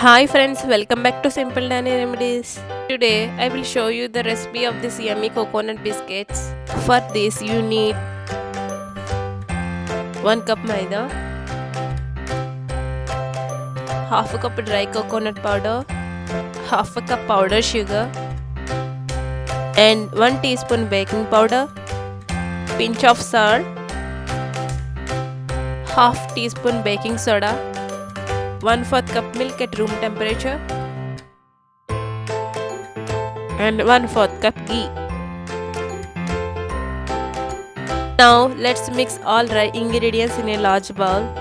Hi friends, welcome back to Simple Danny Remedies. Today I will show you the recipe of this yummy coconut biscuits. For this you need 1 cup maida, half a cup dry coconut powder, half a cup powdered sugar and 1 teaspoon baking powder, pinch of salt, half teaspoon baking soda, 1/4 cup milk at room temperature and 1/4 cup ghee. Now let's mix all dry ingredients in a large bowl.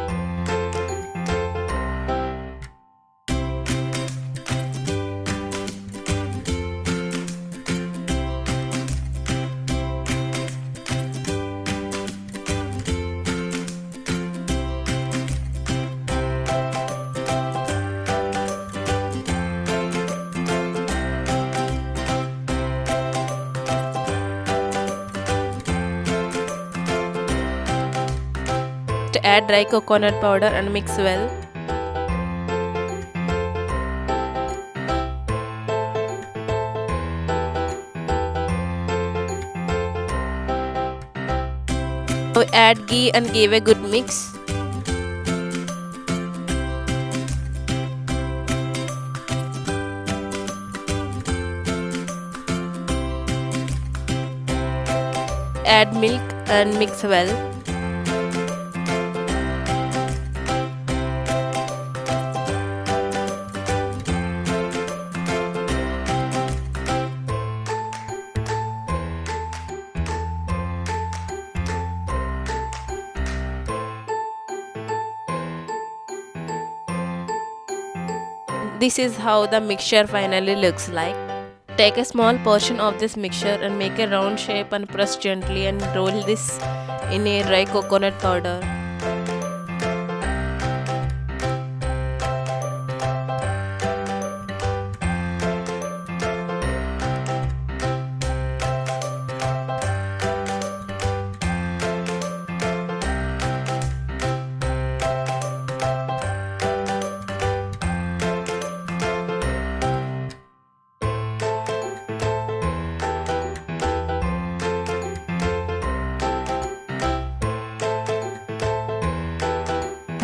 Add dry coconut powder and mix well. Now add ghee and give a good mix. Add milk and mix well. This is how the mixture finally looks like. Take a small portion of this mixture and make a round shape and press gently and roll this in a dry coconut powder.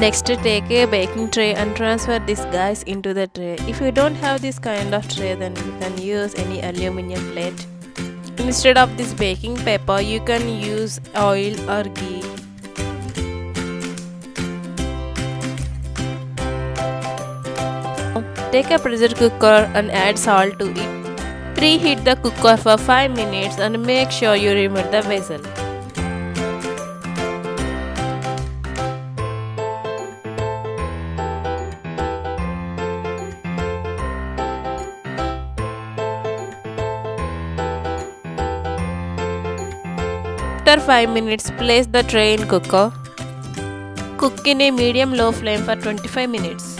Next, take a baking tray and transfer this guys into the tray. If you don't have this kind of tray, then you can use any aluminum plate. Instead of this baking paper, you can use oil or ghee. Take a pressure cooker and add salt to it. Preheat the cooker for 5 minutes and make sure you remove the vessel. After 5 minutes, place the tray in cooker. Cook in a medium-low flame for 25 minutes.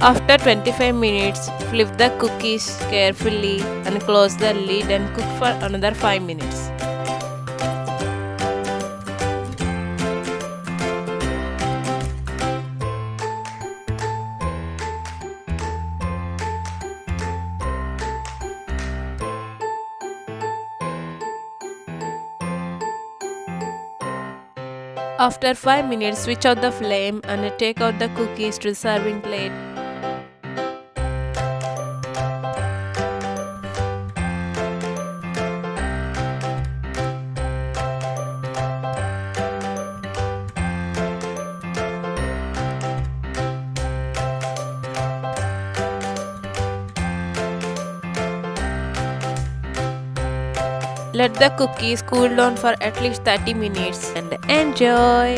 After 25 minutes, flip the cookies carefully and close the lid and cook for another 5 minutes. After 5 minutes, switch out the flame and take out the cookies to the serving plate. Let the cookies cool down for at least 30 minutes and enjoy!